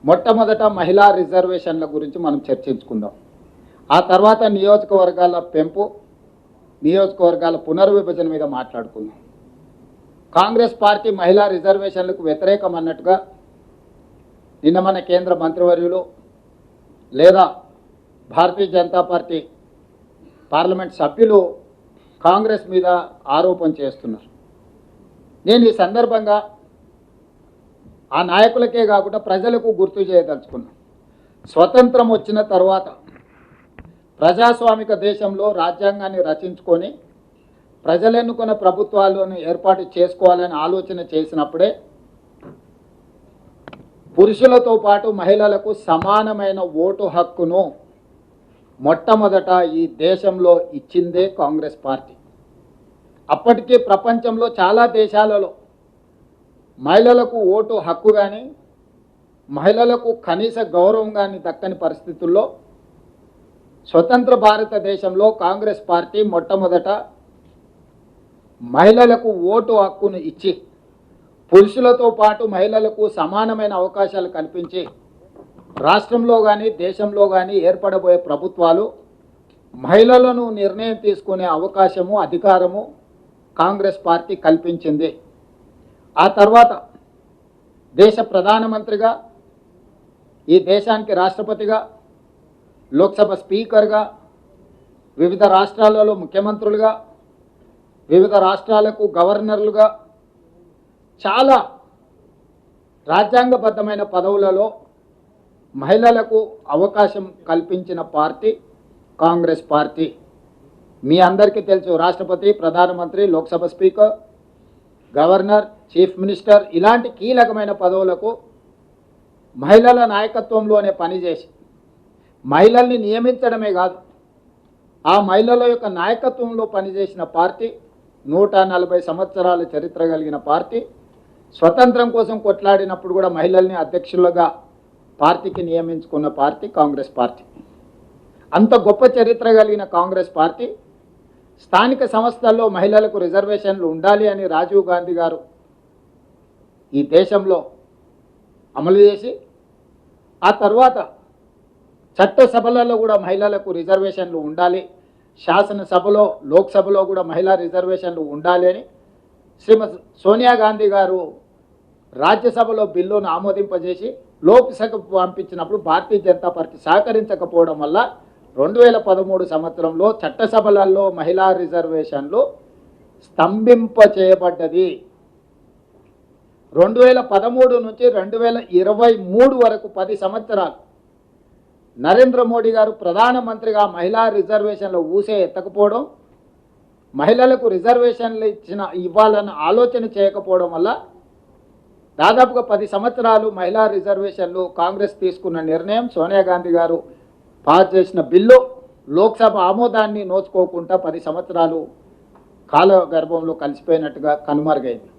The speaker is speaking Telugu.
మొట్టమొదట మహిళా రిజర్వేషన్ల గురించి మనం చర్చించుకుందాం. ఆ తర్వాత నియోజకవర్గాల పెంపు, నియోజకవర్గాల పునర్విభజన మీద మాట్లాడుకుందాం. కాంగ్రెస్ పార్టీ మహిళా రిజర్వేషన్లకు వ్యతిరేకం అన్నట్టుగా నిన్న మన కేంద్ర మంత్రివర్యులు లేదా భారతీయ జనతా పార్టీ పార్లమెంట్ సభ్యులు కాంగ్రెస్ మీద ఆరోపణ చేస్తున్నారు. నేను ఈ సందర్భంగా ఆ నాయకులకే కాకుండా ప్రజలకు గుర్తు చేయదలుచుకున్నాను. స్వతంత్రం వచ్చిన తర్వాత ప్రజాస్వామిక దేశంలో రాజ్యాంగాన్ని రచించుకొని ప్రజలెన్నుకున్న ప్రభుత్వాలను ఏర్పాటు చేసుకోవాలని ఆలోచన చేసినప్పుడే పురుషులతో పాటు మహిళలకు సమానమైన ఓటు హక్కును మొట్టమొదట ఈ దేశంలో ఇచ్చిందే కాంగ్రెస్ పార్టీ. అప్పటికే ప్రపంచంలో చాలా దేశాలలో మహిళలకు ఓటు హక్కు కానీ మహిళలకు కనీస గౌరవం కానీ దక్కని పరిస్థితుల్లో స్వతంత్ర భారతదేశంలో కాంగ్రెస్ పార్టీ మొట్టమొదట మహిళలకు ఓటు హక్కును ఇచ్చి పురుషులతో పాటు మహిళలకు సమానమైన అవకాశాలు కల్పించి రాష్ట్రంలో కానీ దేశంలో కానీ ఏర్పడబోయే ప్రభుత్వాలు మహిళలను నిర్ణయం తీసుకునే అవకాశము, అధికారము కాంగ్రెస్ పార్టీ కల్పించింది. ఆ తర్వాత దేశ ప్రధానమంత్రిగా, ఈ దేశానికి రాష్ట్రపతిగా, లోక్సభ స్పీకర్గా, వివిధ రాష్ట్రాలలో ముఖ్యమంత్రులుగా, వివిధ రాష్ట్రాలకు గవర్నర్లుగా చాలా రాజ్యాంగబద్ధమైన పదవులలో మహిళలకు అవకాశం కల్పించిన పార్టీ కాంగ్రెస్ పార్టీ. మీ అందరికీ తెలుసు, రాష్ట్రపతి, ప్రధానమంత్రి, Lok Sabha speaker, governor, chief minister ఇలాంటి కీలకమైన పదవులకు మహిళల నాయకత్వంలోనే పనిచేసి మహిళల్ని నియమించడమే కాదు, ఆ మహిళల యొక్క నాయకత్వంలో పనిచేసిన పార్టీ, 140 సంవత్సరాల చరిత్ర కలిగిన పార్టీ. స్వతంత్రం కోసం కొట్లాడినప్పుడు కూడా మహిళల్ని అధ్యక్షులుగా పార్టీకి నియమించుకున్న పార్టీ కాంగ్రెస్ పార్టీ. అంత గొప్ప చరిత్ర కలిగిన కాంగ్రెస్ పార్టీ స్థానిక సంస్థల్లో మహిళలకు రిజర్వేషన్లు ఉండాలి అని రాజీవ్ గాంధీ గారు ఈ దేశంలో అమలు చేసి, ఆ తర్వాత చట్టసభలలో కూడా మహిళలకు రిజర్వేషన్లు ఉండాలి, శాసనసభలో, లోక్సభలో కూడా మహిళా రిజర్వేషన్లు ఉండాలి అని శ్రీమతి సోనియా గాంధీ గారు రాజ్యసభలో బిల్లును ఆమోదింపజేసి లోక్సభకు పంపించినప్పుడు భారతీయ జనతా పార్టీ సహకరించకపోవడం వల్ల 2013 సంవత్సరంలో చట్టసభలలో మహిళా రిజర్వేషన్లు స్తంభింపచేయబడ్డది. 2013 నుంచి 2023 వరకు 10 సంవత్సరాలు నరేంద్ర మోడీ గారు ప్రధానమంత్రిగా మహిళా రిజర్వేషన్లు ఊసే ఎత్తకపోవడం, మహిళలకు రిజర్వేషన్లు ఇవ్వాలన్న ఆలోచన చేయకపోవడం వల్ల దాదాపుగా 10 సంవత్సరాలు మహిళా రిజర్వేషన్లు కాంగ్రెస్ తీసుకున్న నిర్ణయం, సోనియా గాంధీ గారు పాస్ చేసిన బిల్లు లోక్సభ ఆమోదాన్ని నోచుకోకుండా 10 సంవత్సరాలు కాలగర్భంలో కలిసిపోయినట్టుగా కనుమరుగైంది.